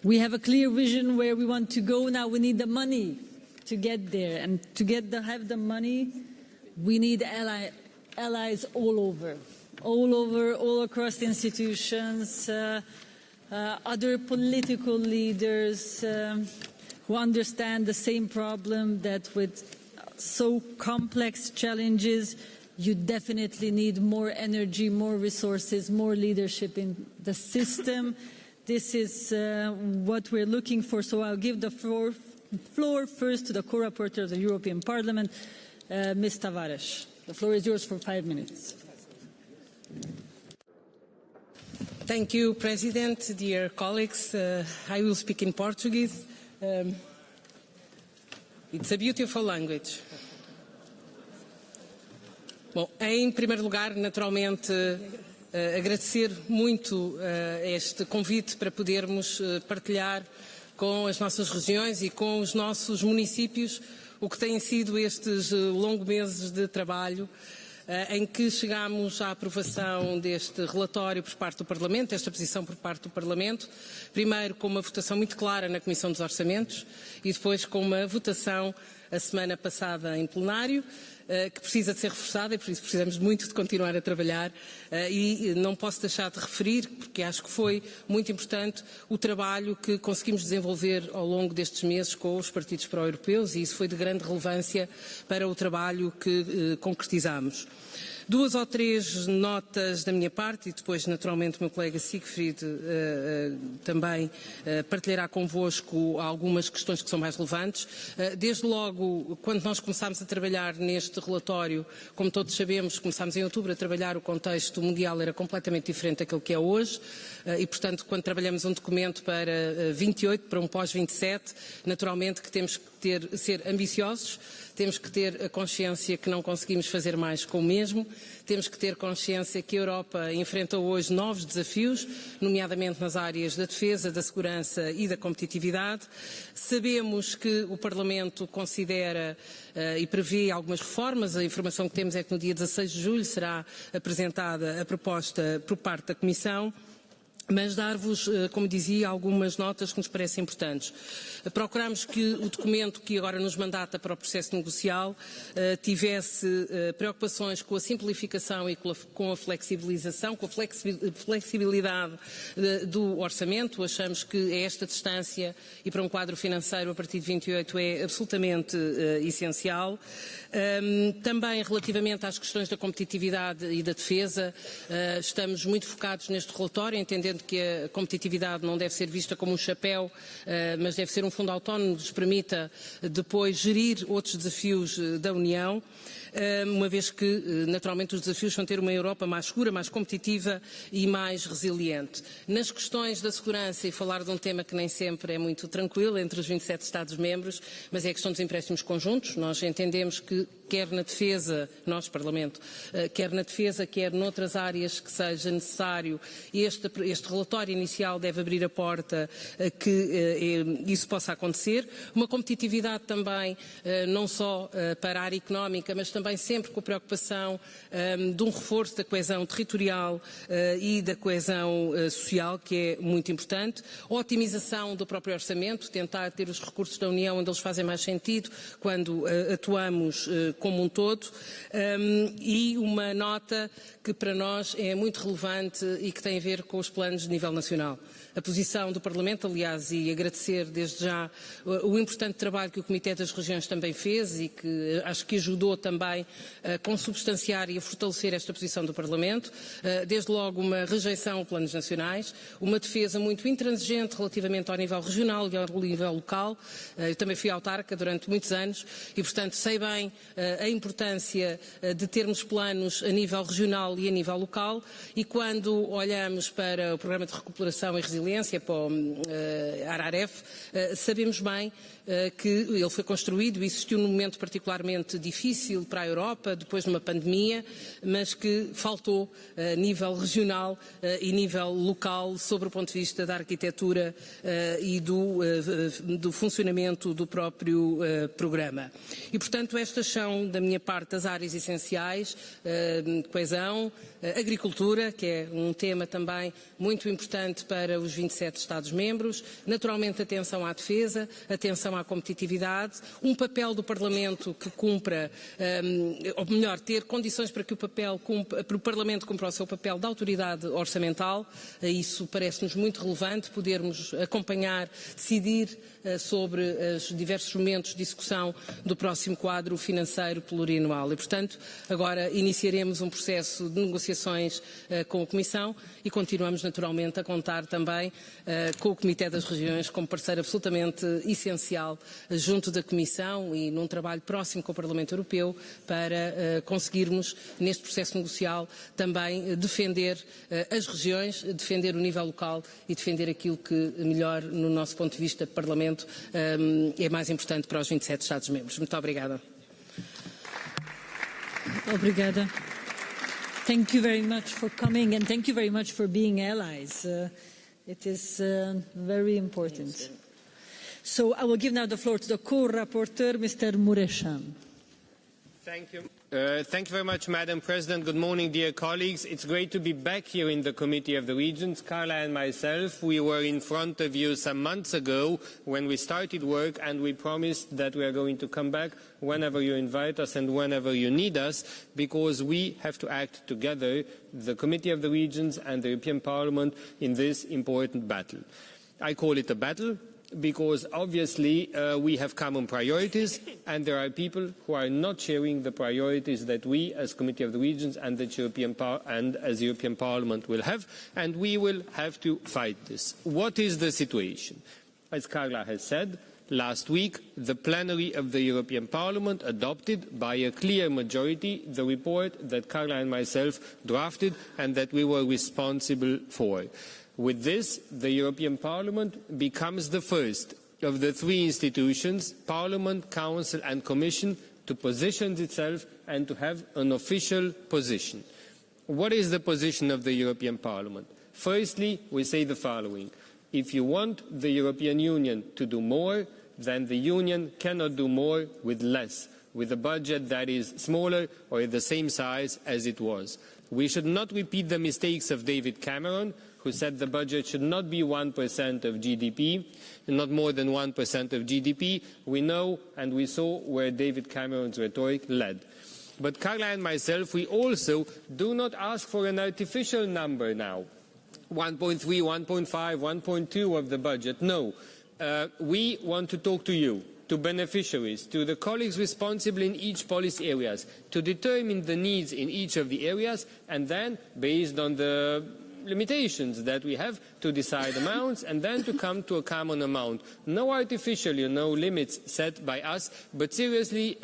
We have a clear vision where we want to go. Now we need the money to get there. And to have the money, we need allies all across the institutions, other political leaders who understand the same problem, that with so complex challenges, you definitely need more energy, more resources, more leadership in the system. This is what we're looking for. So I'll give the floor first to the co-rapporteur of the European Parliament, Ms. Tavares. The floor is yours for 5 minutes. Thank you, President, dear colleagues. I will speak in Portuguese. It's a beautiful language. Bom, em primeiro lugar, naturalmente, agradecer muito este convite para podermos partilhar com as nossas regiões e com os nossos municípios o que têm sido estes longos meses de trabalho, em que chegámos à aprovação deste relatório por parte do Parlamento, esta posição por parte do Parlamento, primeiro com uma votação muito clara na Comissão dos Orçamentos e depois com uma votação a semana passada em plenário, que precisa de ser reforçada e por isso precisamos muito de continuar a trabalhar e não posso deixar de referir, porque acho que foi muito importante o trabalho que conseguimos desenvolver ao longo destes meses com os partidos pró-europeus e isso foi de grande relevância para o trabalho que concretizamos. 2 ou 3 notas da minha parte e depois, naturalmente, o meu colega Siegfried também partilhará convosco algumas questões que são mais relevantes. Desde logo, quando nós começámos a trabalhar neste relatório, como todos sabemos, começámos em outubro a trabalhar, o contexto mundial era completamente diferente daquele que é hoje e, portanto, quando trabalhamos um documento para 28, para um pós-27, naturalmente que temos que ser ambiciosos, temos que ter a consciência que não conseguimos fazer mais com o mesmo, temos que ter consciência que a Europa enfrenta hoje novos desafios, nomeadamente nas áreas da defesa, da segurança e da competitividade. Sabemos que o Parlamento considera e prevê algumas reformas. A informação que temos é que no dia 16 de julho será apresentada a proposta por parte da Comissão. Mas dar-vos, como dizia, algumas notas que nos parecem importantes. Procuramos que o documento que agora nos mandata para o processo negocial tivesse preocupações com a simplificação e com a flexibilização, com a flexibilidade do orçamento. Achamos que a esta distância e para um quadro financeiro a partir de 28 é absolutamente essencial. Também relativamente às questões da competitividade e da defesa, estamos muito focados neste relatório, entendendo que a competitividade não deve ser vista como um chapéu, mas deve ser um fundo autónomo que nos permita depois gerir outros desafios da União, uma vez que, naturalmente, os desafios são ter uma Europa mais segura, mais competitiva e mais resiliente. Nas questões da segurança, e falar de um tema que nem sempre é muito tranquilo entre os 27 Estados-membros, mas é a questão dos empréstimos conjuntos. Nós entendemos que, quer na defesa, nós, Parlamento, quer na defesa, quer noutras áreas que seja necessário, este relatório inicial deve abrir a porta a que isso possa acontecer. Uma competitividade também, não só para a área económica, mas também sempre com a preocupação de um reforço da coesão territorial e da coesão social, que é muito importante. A otimização do próprio orçamento, tentar ter os recursos da União onde eles fazem mais sentido quando atuamos como um todo. E uma nota que para nós é muito relevante e que tem a ver com os planos de nível nacional. A posição do Parlamento, aliás, e agradecer desde já o importante trabalho que o Comitê das Regiões também fez e que acho que ajudou também a consubstanciar e a fortalecer esta posição do Parlamento. Desde logo uma rejeição a planos nacionais, uma defesa muito intransigente relativamente ao nível regional e ao nível local. Eu também fui autarca durante muitos anos e, portanto, sei bem a importância de termos planos a nível regional e a nível local e quando olhamos para o Programa de Recuperação e Resiliência, para o ARAREF, sabemos bem que ele foi construído e existiu num momento particularmente difícil para para a Europa, depois de uma pandemia, mas que faltou a nível regional e nível local sobre o ponto de vista da arquitetura e do funcionamento do próprio programa. E, portanto, estas são, da minha parte, as áreas essenciais: coesão, agricultura, que é um tema também muito importante para os 27 Estados-membros, naturalmente atenção à defesa, atenção à competitividade, um papel do Parlamento que cumpra, ou melhor, ter condições para que para o Parlamento cumpra o seu papel de autoridade orçamental. Isso parece-nos muito relevante, podermos acompanhar, decidir sobre os diversos momentos de execução do próximo quadro financeiro plurianual. E, portanto, agora iniciaremos um processo de negociações com a Comissão e continuamos naturalmente a contar também com o Comitê das Regiões como parceiro absolutamente essencial junto da Comissão e num trabalho próximo com o Parlamento Europeu para conseguirmos, neste processo negocial, também defender as regiões, defender o nível local e defender aquilo que melhor, no nosso ponto de vista, Parlamento, é mais importante para os 27 Estados-membros. Muito obrigada. Obrigada. Thank you very much for coming and thank you very much for being allies. It is very important. So I will give now the floor to the co-rapporteur, Mr. MUREŞAN. Thank you. Thank you very much, Madam President. Good morning, dear colleagues. It's great to be back here in the Committee of the Regions. Carla and myself, we were in front of you some months ago when we started work, and we promised that we are going to come back whenever you invite us and whenever you need us, because we have to act together, the Committee of the Regions and the European Parliament, in this important battle. I call it a battle because obviously we have common priorities, and there are people who are not sharing the priorities that we as Committee of the Regions and the as European Parliament will have, and we will have to fight this. What is the situation? As Carla has said, last week the plenary of the European Parliament adopted by a clear majority the report that Carla and myself drafted and that we were responsible for. With this, the European Parliament becomes the first of the three institutions, Parliament, Council and Commission, to position itself and to have an official position. What is the position of the European Parliament? Firstly, we say the following. If you want the European Union to do more, then the Union cannot do more with less, with a budget that is smaller or the same size as it was. We should not repeat the mistakes of David Cameron, who said the budget should not be 1% of GDP, not more than 1% of GDP. We know and we saw where David Cameron's rhetoric led. But Carla and myself, we also do not ask for an artificial number now, 1.3, 1.5, 1.2 of the budget. No, we want to talk to you, to beneficiaries, to the colleagues responsible in each policy areas, to determine the needs in each of the areas, and then, based on the limitations that we have, to decide amounts and then to come to a common amount. No artificial, limits set by us, but seriously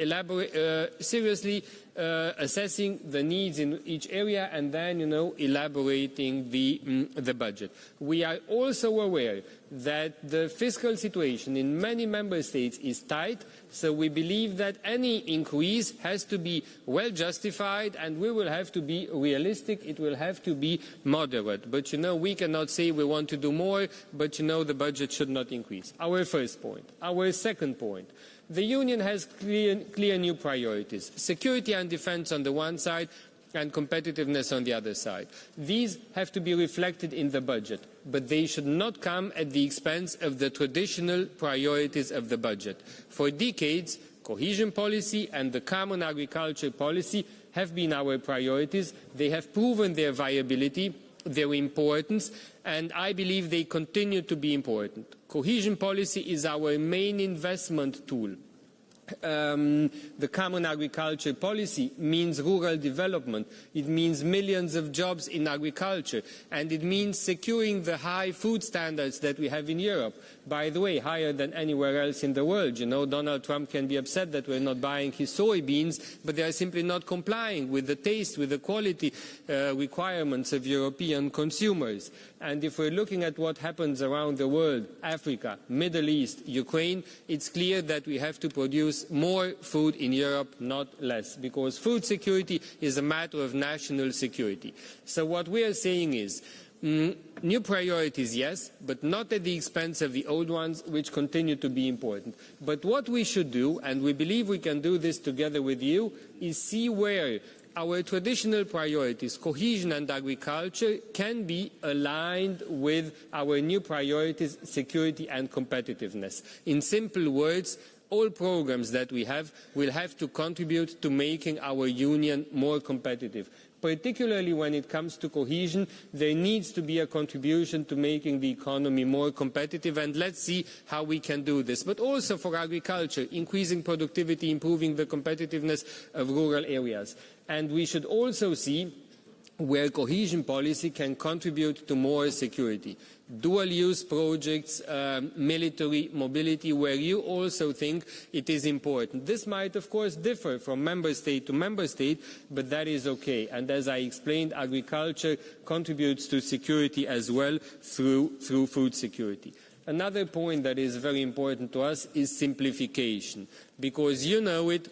assessing the needs in each area and then, elaborating the budget. We are also aware that the fiscal situation in many member states is tight, so we believe that any increase has to be well justified and we will have to be realistic, it will have to be moderate. But we cannot say we want to do more, but the budget should not increase. Our first point. Our second point. The Union has clear new priorities. Security and defence on the one side and competitiveness on the other side. These have to be reflected in the budget, but they should not come at the expense of the traditional priorities of the budget. For decades, cohesion policy and the common agriculture policy have been our priorities. They have proven their viability, their importance, and I believe they continue to be important. Cohesion policy is our main investment tool. The common agriculture policy means rural development, it means millions of jobs in agriculture, and it means securing the high food standards that we have in Europe. By the way, higher than anywhere else in the world. Donald Trump can be upset that we're not buying his soybeans, but they are simply not complying with the taste, with the quality requirements of European consumers. And if we're looking at what happens around the world, Africa, Middle East, Ukraine, it's clear that we have to produce more food in Europe, not less, because food security is a matter of national security. So what we are saying is, new priorities, yes, but not at the expense of the old ones, which continue to be important. But what we should do, and we believe we can do this together with you, is see where our traditional priorities, cohesion and agriculture, can be aligned with our new priorities, security and competitiveness. In simple words, all programs that we have will have to contribute to making our union more competitive. Particularly when it comes to cohesion, there needs to be a contribution to making the economy more competitive, and let's see how we can do this. But also for agriculture, increasing productivity, improving the competitiveness of rural areas. And we should also see where cohesion policy can contribute to more security. Dual-use projects, military mobility, where you also think it is important. This might, of course, differ from member state to member state, but that is okay. And as I explained, agriculture contributes to security as well through food security. Another point that is very important to us is simplification, because you know it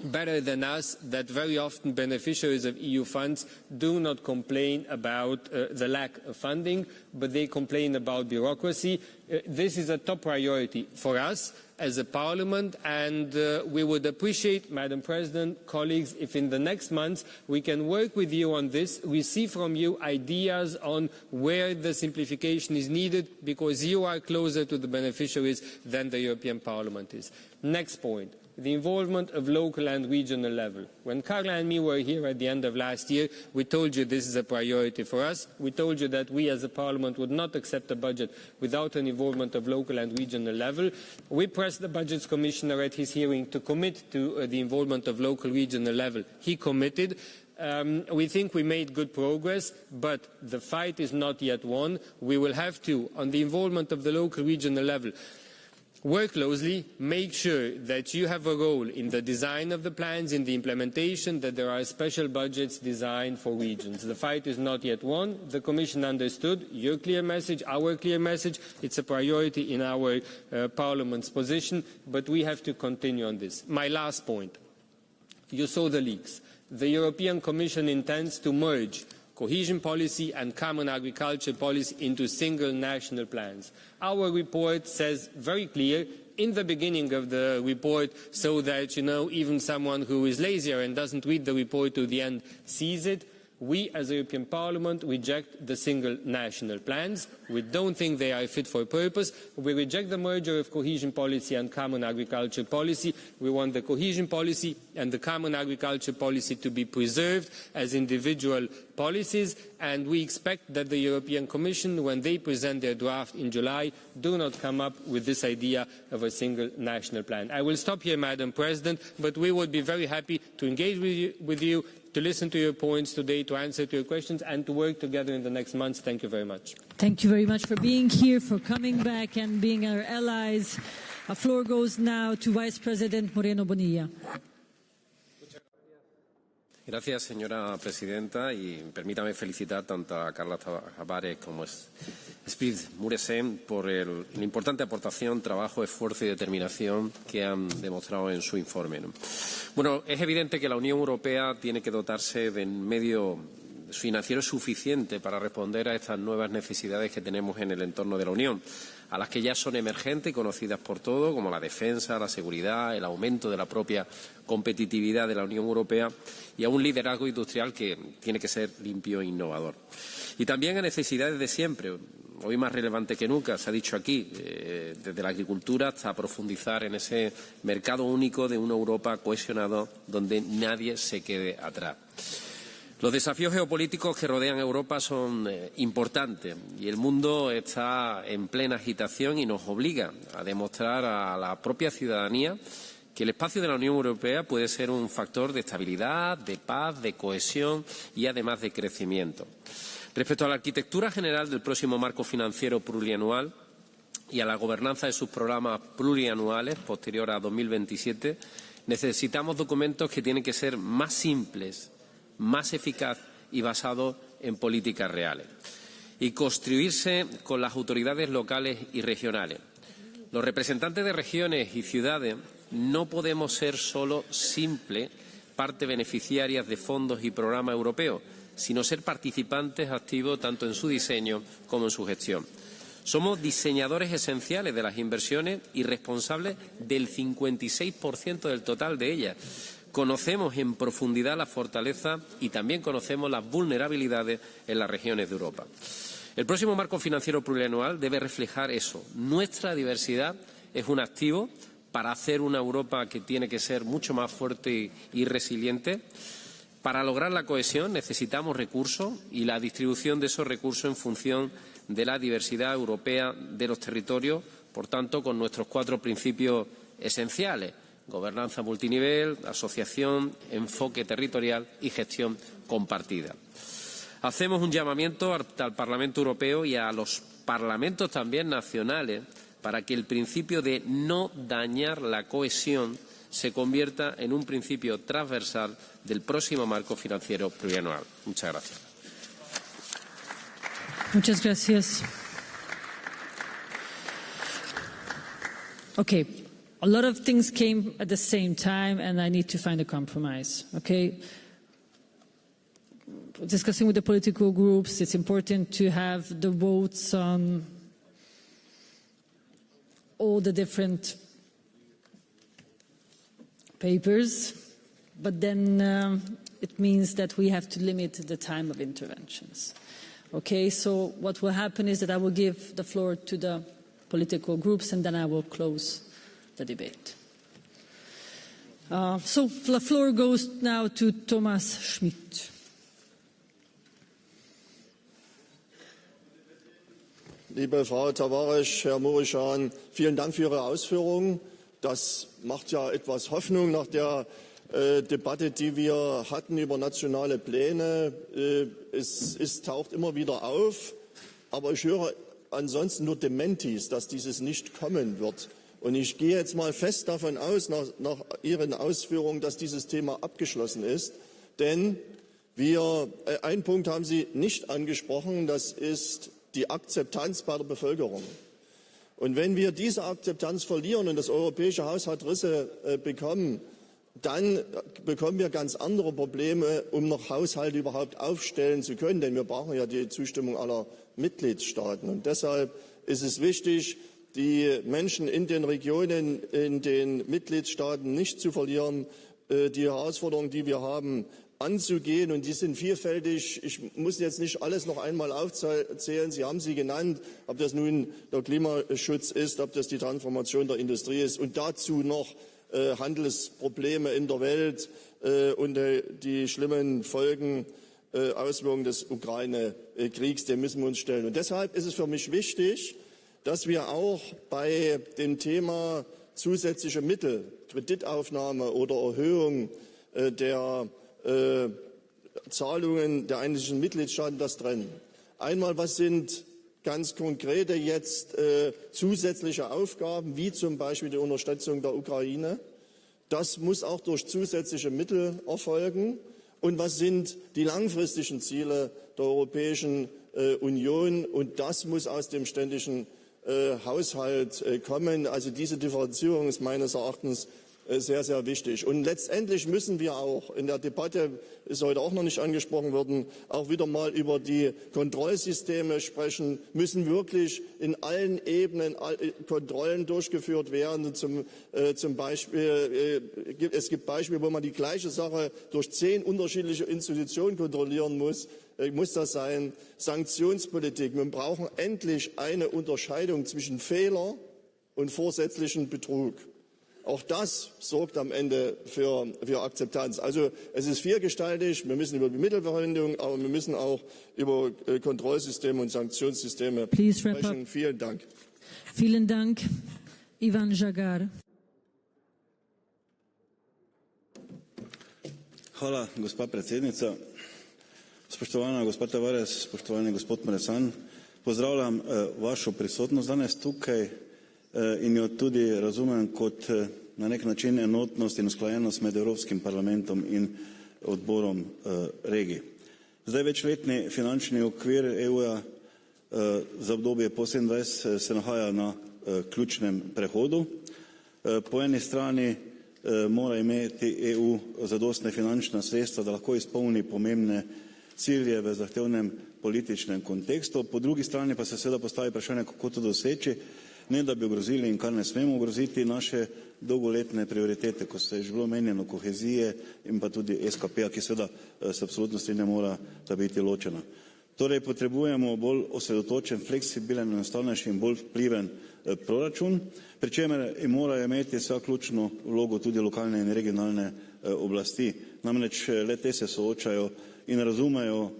better than us that very often beneficiaries of EU funds do not complain about the lack of funding, but they complain about bureaucracy. This is a top priority for us as a parliament, and we would appreciate, Madam President, colleagues, if in the next months we can work with you on this, receive from you ideas on where the simplification is needed, because you are closer to the beneficiaries than the European Parliament is. Next point. The involvement of local and regional level. When Carla and me were here at the end of last year, we told you this is a priority for us. We told you that we as a parliament would not accept a budget without an involvement of local and regional level. We pressed the Budgets Commissioner at his hearing to commit to the involvement of local regional level. He committed. We think we made good progress, but the fight is not yet won. We will have to, on the involvement of the local regional level, work closely, make sure that you have a role in the design of the plans, in the implementation, that there are special budgets designed for regions. The fight is not yet won. The Commission understood your clear message, our clear message. It's a priority in our Parliament's position, but we have to continue on this. My last point. You saw the leaks. The European Commission intends to merge cohesion policy and common agriculture policy into single national plans. Our report says very clear in the beginning of the report, so that, you know, even someone who is lazier and doesn't read the report to the end sees it. We, as a European Parliament, reject the single national plans. We don't think they are fit for purpose. We reject the merger of cohesion policy and common agriculture policy. We want the cohesion policy and the common agriculture policy to be preserved as individual policies, and we expect that the European Commission, when they present their draft in July, do not come up with this idea of a single national plan. I will stop here, Madam President, but we would be very happy to engage with you, to listen to your points today, to answer to your questions, and to work together in the next months. Thank you very much. Thank you very much for being here, for coming back and being our allies. The floor goes now to Vice President Moreno Bonilla. Gracias, señora presidenta, y permítame felicitar tanto a Carla TAVARES como a Siegfried MUREŞAN por la importante aportación, trabajo, esfuerzo y determinación que han demostrado en su informe, ¿no? Bueno, es evidente que la Unión Europea tiene que dotarse de medio financiero suficiente para responder a estas nuevas necesidades que tenemos en el entorno de la Unión, a las que ya son emergentes y conocidas por todos, como la defensa, la seguridad, el aumento de la propia competitividad de la Unión Europea y a un liderazgo industrial que tiene que ser limpio e innovador. Y también a necesidades de siempre, hoy más relevante que nunca, se ha dicho aquí, desde la agricultura hasta profundizar en ese mercado único de una Europa cohesionada donde nadie se quede atrás. Los desafíos geopolíticos que rodean a Europa son importantes y el mundo está en plena agitación y nos obliga a demostrar a la propia ciudadanía que el espacio de la Unión Europea puede ser un factor de estabilidad, de paz, de cohesión y además de crecimiento. Respecto a la arquitectura general del próximo marco financiero plurianual y a la gobernanza de sus programas plurianuales posterior a 2027, necesitamos documentos que tienen que ser más simples, más eficaz y basado en políticas reales. y construirse con las autoridades locales y regionales. Los representantes de regiones y ciudades no podemos ser solo simple parte beneficiarias de fondos y programas europeos, sino ser participantes activos tanto en su diseño como en su gestión. Somos diseñadores esenciales de las inversiones y responsables del 56% del total de ellas. Conocemos en profundidad la fortaleza y también conocemos las vulnerabilidades en las regiones de Europa. El próximo marco financiero plurianual debe reflejar eso. Nuestra diversidad es un activo para hacer una Europa que tiene que ser mucho más fuerte y resiliente. Para lograr la cohesión necesitamos recursos y la distribución de esos recursos en función de la diversidad europea de los territorios, por tanto, con nuestros 4 principios esenciales: gobernanza multinivel, asociación, enfoque territorial y gestión compartida. Hacemos un llamamiento al Parlamento Europeo y a los parlamentos también nacionales para que el principio de no dañar la cohesión se convierta en un principio transversal del próximo marco financiero plurianual. Muchas gracias. Muchas gracias. Okay, a lot of things came at the same time and I need to find a compromise, okay? Discussing with the political groups, it's important to have the votes on all the different papers, but then it means that we have to limit the time of interventions. Okay, so what will happen is that I will give the floor to the political groups and then I will close the debate. So the floor goes now to Thomas Schmidt. Liebe Frau Tavares, Herr Mureşan, vielen Dank für Ihre Ausführungen. Das macht ja etwas Hoffnung nach der Debatte, die wir hatten über nationale Pläne. Es taucht immer wieder auf, aber ich höre ansonsten nur Dementis, dass dieses nicht kommen wird. Und ich gehe jetzt mal fest davon aus, nach Ihren Ausführungen, dass dieses Thema abgeschlossen ist. Denn einen Punkt haben Sie nicht angesprochen, das ist die Akzeptanz bei der Bevölkerung. Und wenn wir diese Akzeptanz verlieren und das europäische Haushalt Risse bekommen, dann bekommen wir ganz andere Probleme, um noch Haushalte überhaupt aufstellen zu können. Denn wir brauchen ja die Zustimmung aller Mitgliedstaaten. Und deshalb ist es wichtig, die Menschen in den Regionen, in den Mitgliedstaaten nicht zu verlieren, die Herausforderungen, die wir haben, anzugehen. Und die sind vielfältig. Ich muss jetzt nicht alles noch einmal aufzählen. Sie haben sie genannt, ob das nun der Klimaschutz ist, ob das die Transformation der Industrie ist und dazu noch Handelsprobleme in der Welt und die schlimmen Folgen, Auswirkungen des Ukraine-Kriegs, dem müssen wir uns stellen. Und deshalb ist es für mich wichtig, dass wir auch bei dem Thema zusätzliche Mittel, Kreditaufnahme oder Erhöhung der Zahlungen der einzelnen Mitgliedstaaten das trennen. Einmal, was sind ganz konkrete jetzt zusätzliche Aufgaben, wie zum Beispiel die Unterstützung der Ukraine. Das muss auch durch zusätzliche Mittel erfolgen. Und was sind die langfristigen Ziele der Europäischen Union? Und das muss aus dem ständigen Haushalt kommen. Also diese Differenzierung ist meines Erachtens sehr, sehr wichtig. Und letztendlich müssen wir auch in der Debatte, ist heute auch noch nicht angesprochen worden, auch wieder mal über die Kontrollsysteme sprechen. Müssen wirklich in allen Ebenen Kontrollen durchgeführt werden. Zum Beispiel, es gibt Beispiele, wo man die gleiche Sache durch 10 unterschiedliche Institutionen kontrollieren muss. Muss das sein? Sanktionspolitik. Wir brauchen endlich eine Unterscheidung zwischen Fehler und vorsätzlichem Betrug. Auch das sorgt am Ende für Akzeptanz. Also es ist vielgestaltig. Wir müssen über die Mittelverwendung, aber wir müssen auch über Kontrollsysteme und Sanktionssysteme sprechen. Vielen Dank. Vielen Dank. Ivan Žagar. Hvala, gospa predsednica. Spoštovana gospa Tavares, spoštovani gospod Mureşan, pozdravljam vašo prisotnost danes tukaj in jo tudi razumem kot na nek način enotnost in usklajenost med Evropskim parlamentom in odborom regij. Zdaj večletni finančni okvir EU-ja za obdobje po 27 se nahaja na ključnem prehodu. Po eni strani mora imeti EU zadostne finančna sredstva, da lahko izpolni pomembne cilje v zahtevnem političnem kontekstu, po drugi strani pa se seveda postavi vprašanje, kako to doseči, ne da bi ogrozili in kar ne smemo ogroziti naše dolgoletne prioritete, kot se je že bilo omenjeno, kohezije in pa tudi SKP-a, ki seveda se absolutno strinja mora da biti ločena. Torej potrebujemo bolj osredotočen, fleksibilen, enostavnejši in bolj vpliven proračun, pri čemer morajo imeti vsa ključno vlogo tudi lokalne in regionalne oblasti. Namreč le te se soočajo in razumejo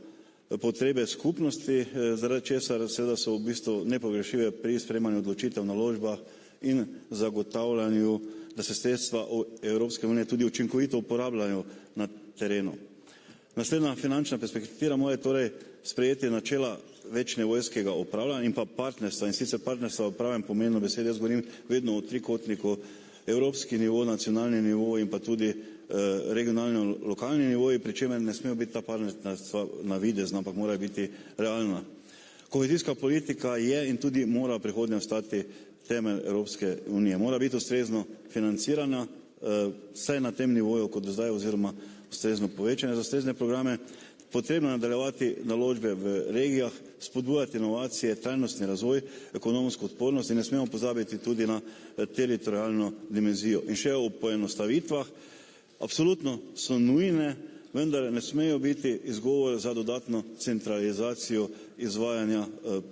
potrebe skupnosti, zaradi česar seveda so v bistvu nepogrešljive pri sprejemanju odločitev, naložbah in zagotavljanju, da se sredstva Evropske unije tudi učinkovito uporabljajo na terenu. Naslednja finančna perspektiva mora torej sprejeti načela večnivojskega upravljanja in pa partnerstva, in sicer partnerstva v pravem pomenu besede. Jaz govorim vedno o trikotniku: evropski nivo, nacionalni nivo in pa tudi regionalni, lokalni nivoji, pri čemer ne smejo biti ta partnerstva navidezna, ampak morajo biti realna. Kohezijska politika je in tudi mora v prihodnje ostati temelj Evropske unije. Mora biti ustrezno financirana, vsaj na tem nivoju kot do zdaj, oziroma ustrezno povečanje za ustrezne programe. Potrebno je nadaljevati naložbe v regijah, spodbujati inovacije, trajnostni razvoj, ekonomsko odpornost in ne smemo pozabiti tudi na teritorialno dimenzijo. In še o poenostavitvah. Absolutno so nujne, vendar ne smejo biti izgovor za dodatno centralizacijo izvajanja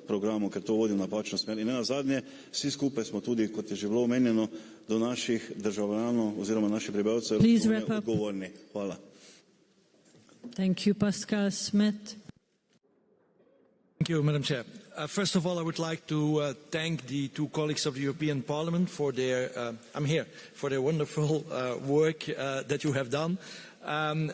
programov, ker to vodi v napačno smer. In nenazadnje, vsi skupaj smo tudi, kot je že bilo omenjeno, do naših državljanov oziroma naših prebivalcev odgovorni. Hvala. Thank you, Pascal Schmidt. Thank you, Madam Chair. First of all, I would like to thank the two colleagues of the European Parliament for their, for their wonderful work that you have done.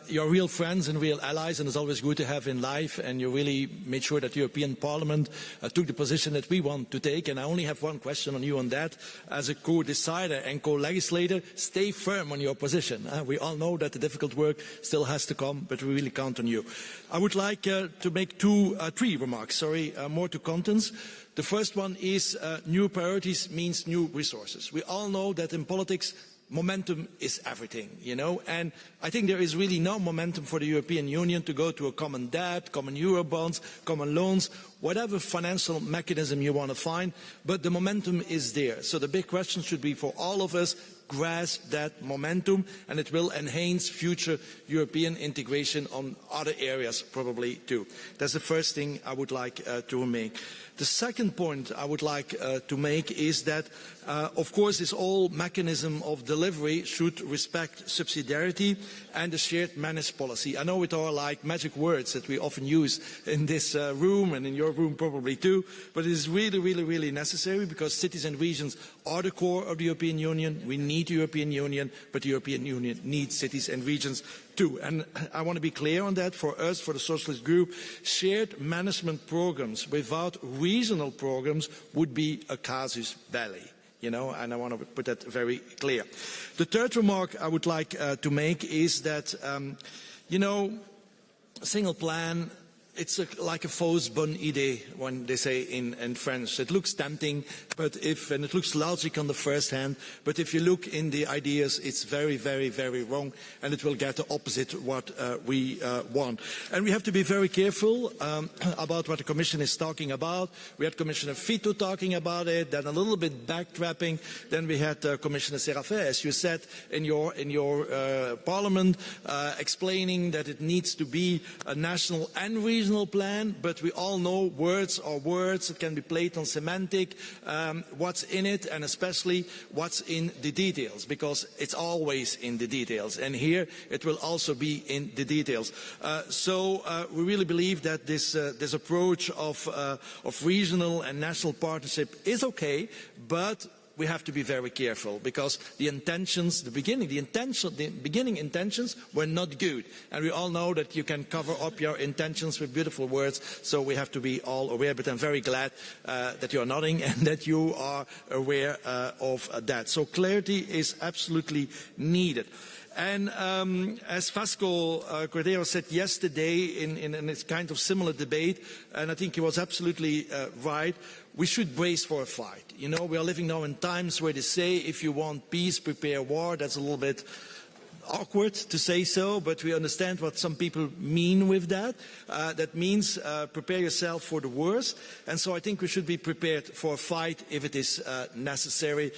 You're real friends and real allies, and it's always good to have in life, and you really made sure that the European Parliament took the position that we want to take. And I only have one question on you on that. As a co-decider and co-legislator, stay firm on your position. We all know that the difficult work still has to come, but we really count on you. I would like to make three remarks, more to contents. The first one is new priorities means new resources. We all know that in politics, momentum is everything, and I think there is really no momentum for the European Union to go to a common debt, common Eurobonds, common loans, whatever financial mechanism you want to find, but the momentum is there. So the big question should be for all of us, grasp that momentum, and it will enhance future European integration on other areas probably too. That's the first thing I would like to make. The second point I would like to make is that, of course, this whole mechanism of delivery should respect subsidiarity and the shared managed policy. I know it are like magic words that we often use in this room and in your room probably too, but it is really, really, really necessary, because cities and regions are the core of the European Union. We need the European Union, but the European Union needs cities and regions too. And I want to be clear on that. For us, for the Socialist Group, shared management programs without regional programs would be a casus belli. And I want to put that very clear. The third remark I would like to make is that, single plan, it's like a fausse bonne idée, when they say in French. It looks tempting, and it looks logic on the first hand, but if you look in the ideas, it's very, very, very wrong, and it will get the opposite what we want. And we have to be very careful about what the Commission is talking about. We had Commissioner Fito talking about it, then a little bit backtrapping. Then we had Commissioner Serafin, as you said in your Parliament, explaining that it needs to be a national and regional plan, but we all know words are words. It can be played on semantic, what's in it, and especially what's in the details, because it's always in the details, and here it will also be in the details. So we really believe that this approach of regional and national partnership is okay, but we have to be very careful, because the beginning intentions were not good. And we all know that you can cover up your intentions with beautiful words, so we have to be all aware. But I'm very glad that you are nodding and that you are aware of that. So clarity is absolutely needed. And as Vasco Cordero said yesterday in a kind of similar debate, and I think he was absolutely right, we should brace for a fight. You know, we are living now in times where they say if you want peace, prepare war. That's a little bit awkward to say so, but we understand what some people mean with that. That means prepare yourself for the worst. And so I think we should be prepared for a fight if it is necessary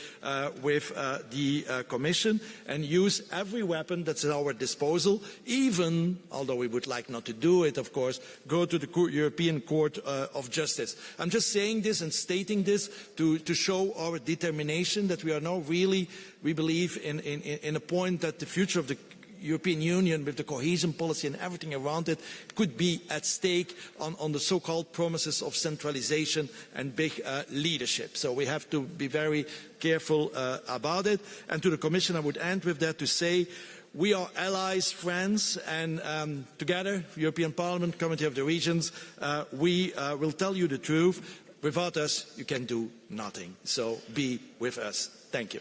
with the Commission, and use every weapon that's at our disposal, even, although we would like not to do it, of course, go to the European Court of Justice. I'm just saying this and stating this to show our determination that we are now really, we believe in a point that the future of the European Union with the cohesion policy and everything around it could be at stake on the so-called promises of centralization and big leadership. So we have to be very careful about it. And to the Commission, I would end with that to say, we are allies, friends, and together, European Parliament, Committee of the Regions, we will tell you the truth. Without us, you can do nothing. So be with us. Thank you.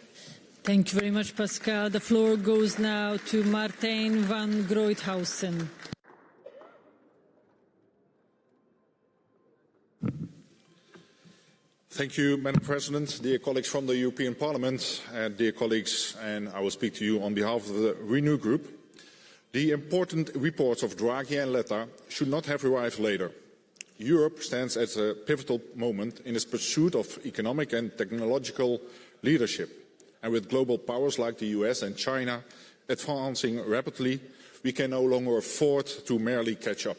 Thank you very much, Pascal. The floor goes now to Martijn van Groothuysen. Thank you, Madam President, dear colleagues from the European Parliament, dear colleagues, and I will speak to you on behalf of the Renew Group. The important reports of Draghi and Letta should not have arrived later. Europe stands at a pivotal moment in its pursuit of economic and technological leadership. And with global powers like the US and China advancing rapidly, we can no longer afford to merely catch up.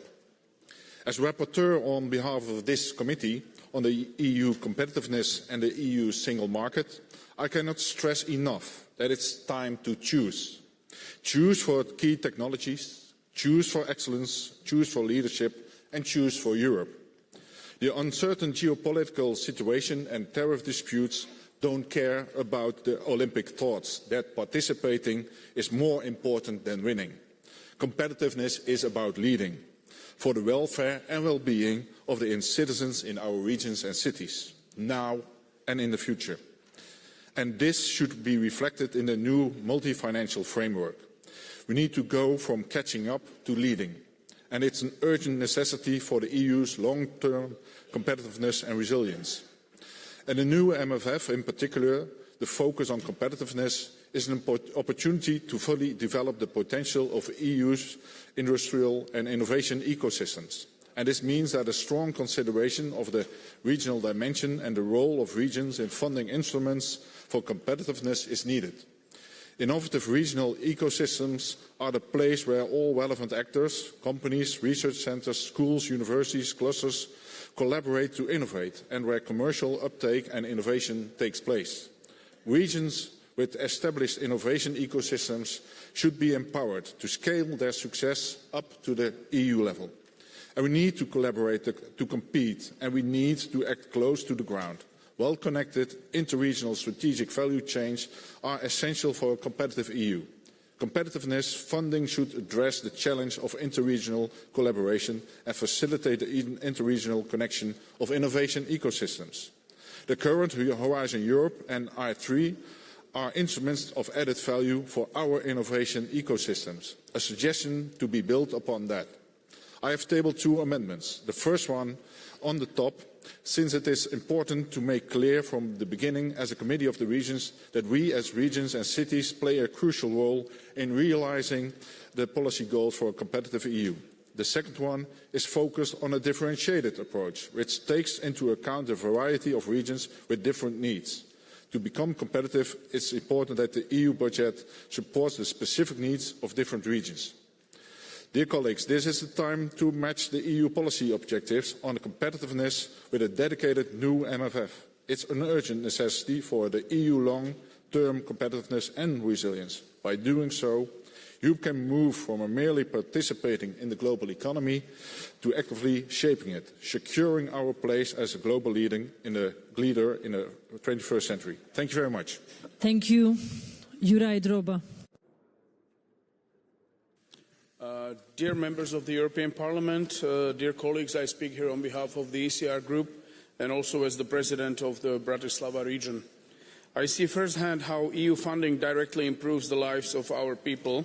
As rapporteur on behalf of this committee on the EU competitiveness and the EU single market, I cannot stress enough that it's time to choose. Choose for key technologies, choose for excellence, choose for leadership, and choose for Europe. The uncertain geopolitical situation and tariff disputes don't care about the Olympic thoughts that participating is more important than winning. Competitiveness is about leading for the welfare and well-being of the citizens in our regions and cities, now and in the future. And this should be reflected in the new multi-financial framework. We need to go from catching up to leading, and it's an urgent necessity for the EU's long-term competitiveness and resilience. And the new MFF in particular, the focus on competitiveness, is an opportunity to fully develop the potential of the EU's industrial and innovation ecosystems. And this means that a strong consideration of the regional dimension and the role of regions in funding instruments for competitiveness is needed. Innovative regional ecosystems are the place where all relevant actors, companies, research centres, schools, universities, clusters collaborate to innovate, and where commercial uptake and innovation takes place. Regions with established innovation ecosystems should be empowered to scale their success up to the EU level. And we need to collaborate to compete, and we need to act close to the ground. Well-connected, inter-regional strategic value chains are essential for a competitive EU. Competitiveness funding should address the challenge of inter-regional collaboration and facilitate the inter-regional connection of innovation ecosystems. The current Horizon Europe and I3 are instruments of added value for our innovation ecosystems, a suggestion to be built upon that. I have tabled 2 amendments. The first one on the top, since it is important to make clear from the beginning as a Committee of the Regions that we as regions and cities play a crucial role in realising the policy goals for a competitive EU. The second one is focused on a differentiated approach, which takes into account the variety of regions with different needs. To become competitive, it's important that the EU budget supports the specific needs of different regions. Dear colleagues, this is the time to match the EU policy objectives on competitiveness with a dedicated new MFF. It's an urgent necessity for the EU long-term competitiveness and resilience. By doing so, Europe can move from a merely participating in the global economy to actively shaping it, securing our place as a global leader in the 21st century. Thank you very much. Thank you. Juraj Droba. Dear members of the European Parliament, dear colleagues, I speak here on behalf of the ECR Group and also as the President of the Bratislava region. I see firsthand how EU funding directly improves the lives of our people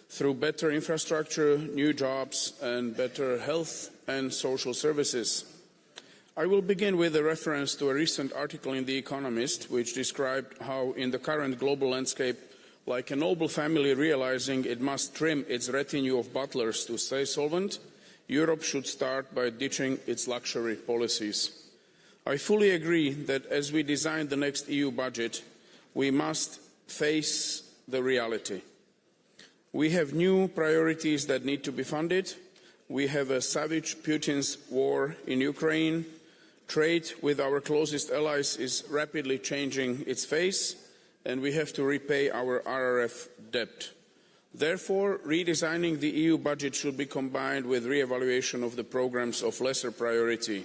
through better infrastructure, new jobs and better health and social services. I will begin with a reference to a recent article in The Economist which described how in the current global landscape, like a noble family realizing it must trim its retinue of butlers to stay solvent, Europe should start by ditching its luxury policies. I fully agree that as we design the next EU budget, we must face the reality. We have new priorities that need to be funded. We have a savage Putin's war in Ukraine. Trade with our closest allies is rapidly changing its face, and we have to repay our RRF debt. Therefore, redesigning the EU budget should be combined with re-evaluation of the programmes of lesser priority,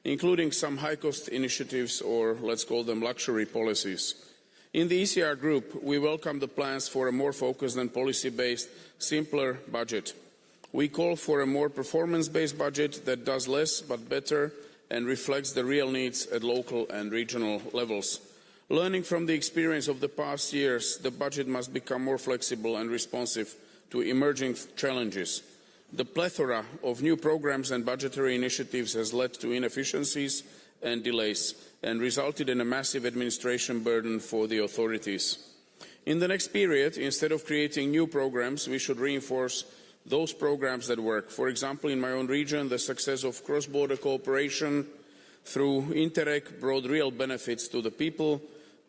including some high-cost initiatives, or let's call them luxury policies. In the ECR group, we welcome the plans for a more focused and policy-based, simpler budget. We call for a more performance-based budget that does less but better and reflects the real needs at local and regional levels. Learning from the experience of the past years, the budget must become more flexible and responsive to emerging challenges. The plethora of new programmes and budgetary initiatives has led to inefficiencies and delays and resulted in a massive administration burden for the authorities. In the next period, instead of creating new programmes, we should reinforce those programmes that work. For example, in my own region, the success of cross-border cooperation through Interreg brought real benefits to the people,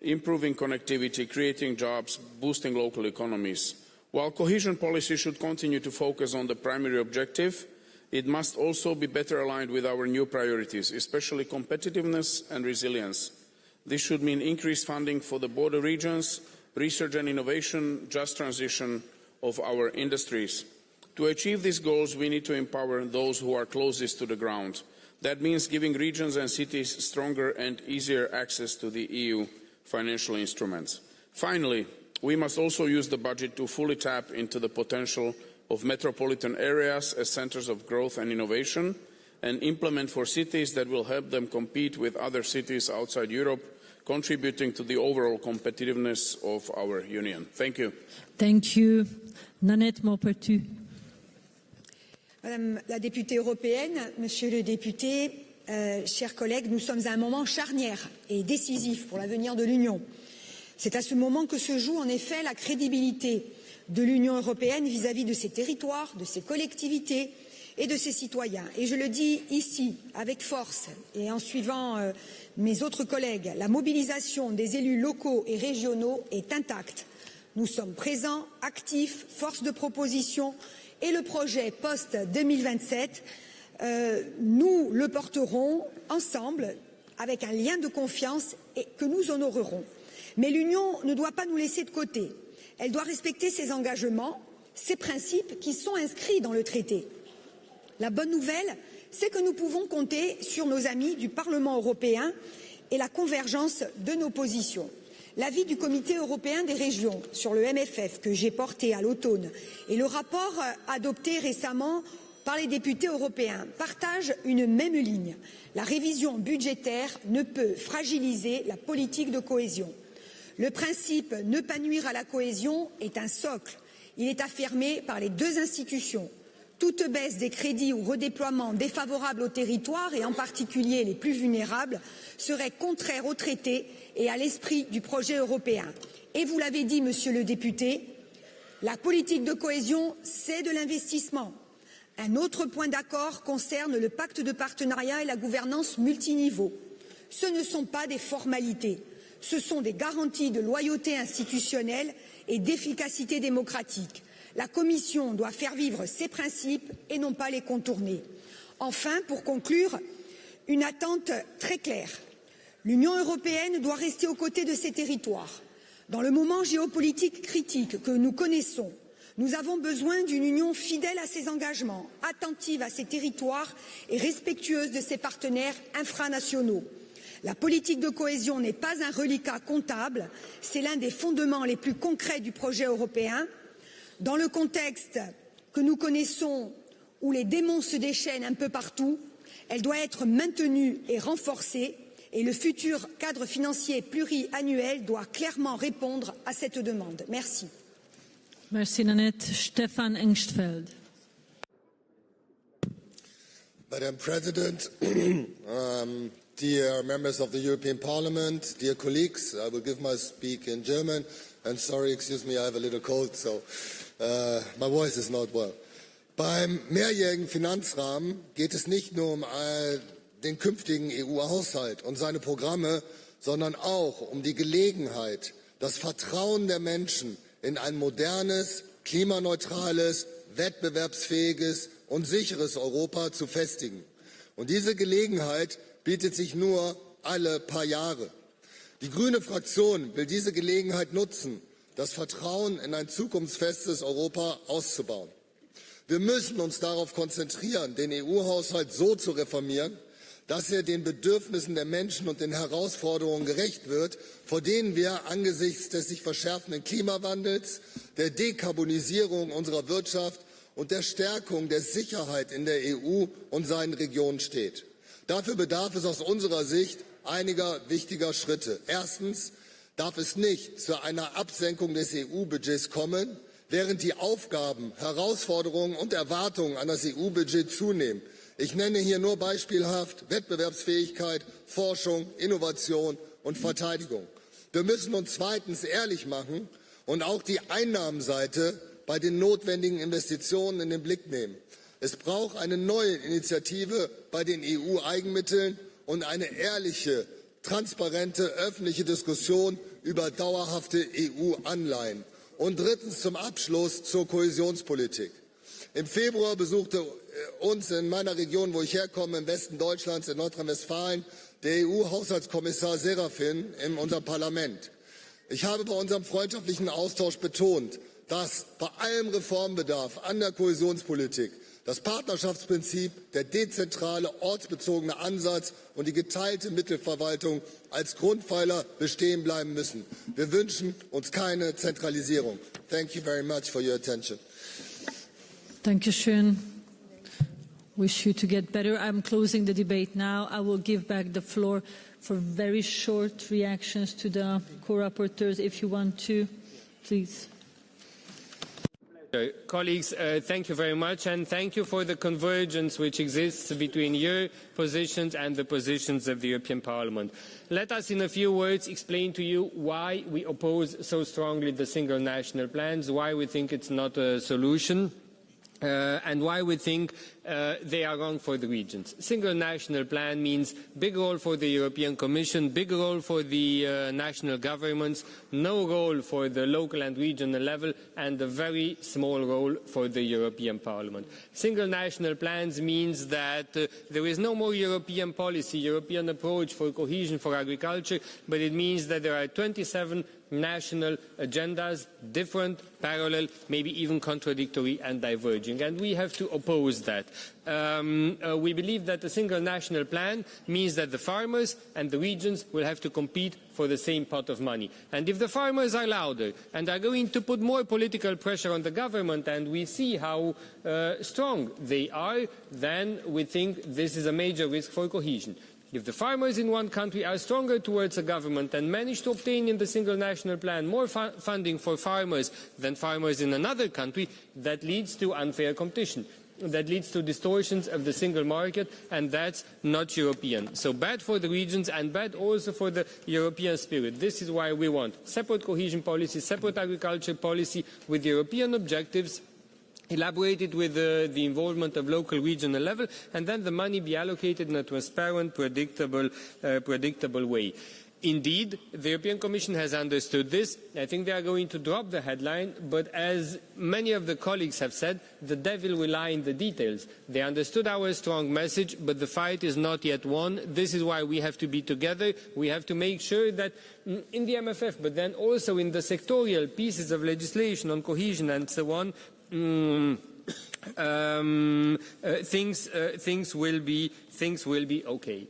improving connectivity, creating jobs, boosting local economies. While cohesion policy should continue to focus on the primary objective, it must also be better aligned with our new priorities, especially competitiveness and resilience. This should mean increased funding for the border regions, research and innovation, just transition of our industries. To achieve these goals, we need to empower those who are closest to the ground. That means giving regions and cities stronger and easier access to the EU financial instruments. Finally, we must also use the budget to fully tap into the potential of metropolitan areas as centres of growth and innovation, and implement for cities that will help them compete with other cities outside Europe, contributing to the overall competitiveness of our Union. Thank you. Thank you. Nanette Maupertu. Madame la députée européenne, Monsieur le député, chers collègues, nous sommes à un moment charnière et décisif pour l'avenir de l'Union. C'est à ce moment que se joue en effet la crédibilité de l'Union européenne vis-à-vis de ses territoires, de ses collectivités et de ses citoyens. Et je le dis ici avec force et en suivant mes autres collègues, la mobilisation des élus locaux et régionaux est intacte. Nous sommes présents, actifs, force de proposition et le projet post-2027, nous le porterons ensemble avec un lien de confiance et que nous honorerons. Mais l'Union ne doit pas nous laisser de côté. Elle doit respecter ses engagements, ses principes qui sont inscrits dans le traité. La bonne nouvelle, c'est que nous pouvons compter sur nos amis du Parlement européen et la convergence de nos positions. L'avis du Comité européen des régions sur le MFF que j'ai porté à l'automne et le rapport adopté récemment par les députés européens partagent une même ligne. La révision budgétaire ne peut fragiliser la politique de cohésion. Le principe « ne pas nuire à la cohésion » est un socle. Il est affirmé par les deux institutions. Toute baisse des crédits ou redéploiement défavorable aux territoires, et en particulier les plus vulnérables, serait contraire au traité et à l'esprit du projet européen. Et vous l'avez dit, monsieur le député, la politique de cohésion, c'est de l'investissement. Un autre point d'accord concerne le pacte de partenariat et la gouvernance multiniveau. Ce ne sont pas des formalités. Ce sont des garanties de loyauté institutionnelle et d'efficacité démocratique. La Commission doit faire vivre ses principes et non pas les contourner. Enfin, pour conclure, une attente très claire. L'Union européenne doit rester aux côtés de ses territoires. Dans le moment géopolitique critique que nous connaissons, nous avons besoin d'une Union fidèle à ses engagements, attentive à ses territoires et respectueuse de ses partenaires infranationaux. La politique de cohésion n'est pas un reliquat comptable, c'est l'un des fondements les plus concrets du projet européen. Dans le contexte que nous connaissons, où les démons se déchaînent un peu partout, elle doit être maintenue et renforcée. Et le futur cadre financier pluriannuel doit clairement répondre à cette demande. Merci. Merci, Nanette. Stefan Engstfeld. Madam President, dear members of the European Parliament, dear colleagues, I will give my speak in German. And sorry, excuse me, I have a little cold, so my voice is not well. Beim mehrjährigen Finanzrahmen geht es nicht nur um den künftigen EU-Haushalt und seine Programme, sondern auch um die Gelegenheit, das Vertrauen der Menschen in ein modernes, klimaneutrales, wettbewerbsfähiges und sicheres Europa zu festigen. Und diese Gelegenheit bietet sich nur alle paar Jahre. Die grüne Fraktion will diese Gelegenheit nutzen, das Vertrauen in ein zukunftsfestes Europa auszubauen. Wir müssen uns darauf konzentrieren, den EU-Haushalt so zu reformieren, dass er den Bedürfnissen der Menschen und den Herausforderungen gerecht wird, vor denen wir angesichts des sich verschärfenden Klimawandels, der Dekarbonisierung unserer Wirtschaft und der Stärkung der Sicherheit in der EU und seinen Regionen steht. Dafür bedarf es aus unserer Sicht einiger wichtiger Schritte. Erstens darf es nicht zu einer Absenkung des EU-Budgets kommen, während die Aufgaben, Herausforderungen und Erwartungen an das EU-Budget zunehmen. Ich nenne hier nur beispielhaft Wettbewerbsfähigkeit, Forschung, Innovation und Verteidigung. Wir müssen uns zweitens ehrlich machen und auch die Einnahmenseite bei den notwendigen Investitionen in den Blick nehmen. Es braucht eine neue Initiative bei den EU-Eigenmitteln und eine ehrliche, transparente öffentliche Diskussion über dauerhafte EU-Anleihen. Und drittens zum Abschluss zur Kohäsionspolitik. Im Februar besuchte uns in meiner Region, wo ich herkomme, im Westen Deutschlands, in Nordrhein-Westfalen, der EU-Haushaltskommissar Serafin in unserem Parlament. Ich habe bei unserem freundschaftlichen Austausch betont, dass bei allem Reformbedarf an der Kohäsionspolitik das Partnerschaftsprinzip, der dezentrale, ortsbezogene Ansatz und die geteilte Mittelverwaltung als Grundpfeiler bestehen bleiben müssen. Wir wünschen uns keine Zentralisierung. Thank you very much for your attention. Dankeschön. Wish you to get better. I'm closing the debate now. I will give back the floor for very short reactions to the co-rapporteurs if you want to. Please. Colleagues, thank you very much, and thank you for the convergence which exists between your positions and the positions of the European Parliament. Let us, in a few words, explain to you why we oppose so strongly the single national plans, why we think it's not a solution, and why we think they are wrong for the regions. Single national plan means big role for the European Commission, big role for the national governments, no role for the local and regional level, and a very small role for the European Parliament. Single national plans means that there is no more European policy, European approach for cohesion, for agriculture, but it means that there are 27 national agendas, different, parallel, maybe even contradictory and diverging. And we have to oppose that. We believe that a single national plan means that the farmers and the regions will have to compete for the same pot of money. And if the farmers are louder and are going to put more political pressure on the government, and we see how strong they are, then we think this is a major risk for cohesion. If the farmers in one country are stronger towards the government and manage to obtain in the single national plan more funding for farmers than farmers in another country, that leads to unfair competition. That leads to distortions of the single market, and that's not European. So bad for the regions and bad also for the European spirit. This is why we want separate cohesion policy, separate agriculture policy with European objectives, elaborated with the involvement of local, regional level, and then the money be allocated in a transparent, predictable way. Indeed, the European Commission has understood this. I think they are going to drop the headline, but as many of the colleagues have said, the devil will lie in the details. They understood our strong message, but the fight is not yet won. This is why we have to be together. We have to make sure that in the MFF, but then also in the sectorial pieces of legislation on cohesion and so on, things will be okay.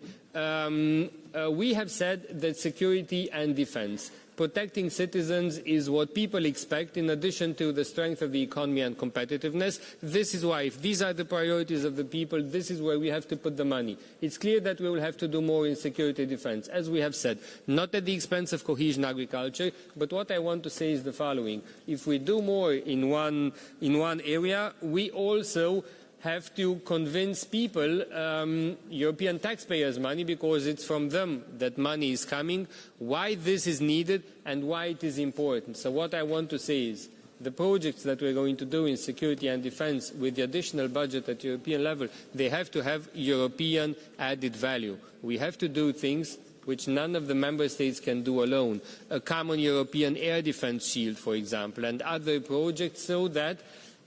We have said that security and defense Protecting citizens is what people expect, in addition to the strength of the economy and competitiveness. This is why, if these are the priorities of the people, this is where we have to put the money. It's clear that we will have to do more in security defense, as we have said, not at the expense of cohesion agriculture, but what I want to say is the following. If we do more in one area, we also have to convince people, European taxpayers' money, because it's from them that money is coming, why this is needed and why it is important. So what I want to say is, the projects that we're going to do in security and defense with the additional budget at European level, they have to have European added value. We have to do things which none of the member states can do alone. A common European air defense shield, for example, and other projects, so that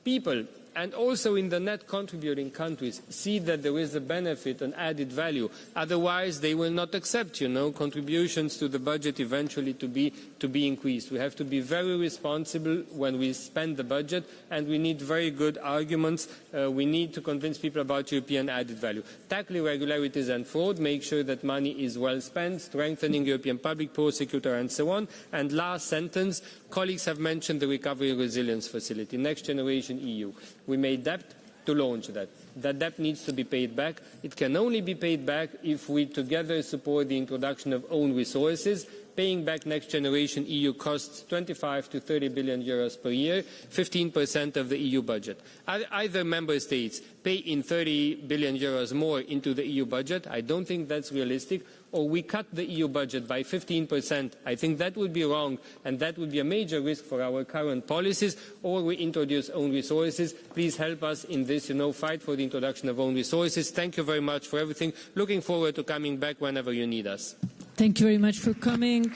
people, and also in the net contributing countries, see that there is a benefit and added value. Otherwise, they will not accept, contributions to the budget eventually to be increased. We have to be very responsible when we spend the budget, and we need very good arguments. We need to convince people about European added value. Tackle irregularities and fraud, make sure that money is well spent, strengthening European public prosecutor, and so on. And last sentence, colleagues have mentioned the Recovery and Resilience Facility, Next Generation EU. We made debt to launch that. That debt needs to be paid back. It can only be paid back if we together support the introduction of own resources. Paying back Next Generation EU costs 25 to 30 billion euros per year, 15% of the EU budget. Either member states pay in 30 billion euros more into the EU budget, I don't think that's realistic, or we cut the EU budget by 15%, I think that would be wrong, and that would be a major risk for our current policies, or we introduce own resources. Please help us in this, fight for the introduction of own resources. Thank you very much for everything. Looking forward to coming back whenever you need us. Thank you very much for coming.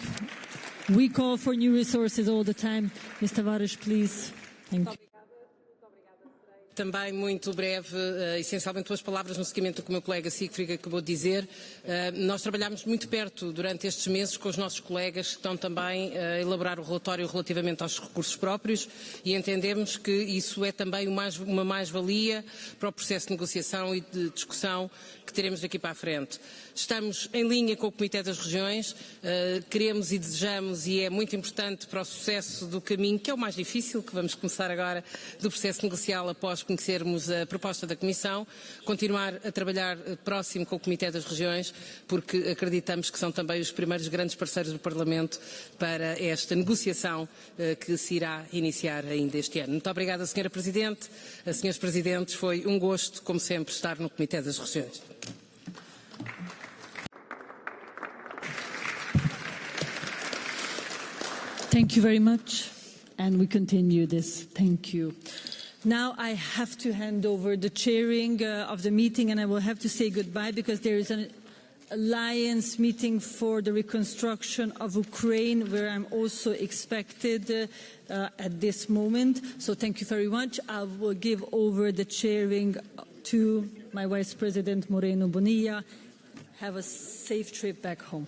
We call for new resources all the time. Ms. Tavares, please. Thank you. Também muito breve, essencialmente duas palavras no seguimento do que o meu colega Siegfried acabou de dizer. Nós trabalhamos muito perto durante estes meses com os nossos colegas que estão também a elaborar o relatório relativamente aos recursos próprios e entendemos que isso é também uma mais-valia para o processo de negociação e de discussão que teremos daqui para a frente. Estamos em linha com o Comitê das Regiões, queremos e desejamos, e é muito importante para o sucesso do caminho, que é o mais difícil, que vamos começar agora, do processo negocial após conhecermos a proposta da Comissão, continuar a trabalhar próximo com o Comitê das Regiões, porque acreditamos que são também os primeiros grandes parceiros do Parlamento para esta negociação que se irá iniciar ainda este ano. Muito obrigada, Sra. Presidente, Srs. Presidentes, foi um gosto, como sempre, estar no Comitê das Regiões. Thank you very much, and we continue this. Thank you. Now I have to hand over the chairing of the meeting, and I will have to say goodbye because there is an alliance meeting for the reconstruction of Ukraine, where I'm also expected at this moment. So thank you very much. I will give over the chairing to my Vice President Moreno Bonilla. Have a safe trip back home.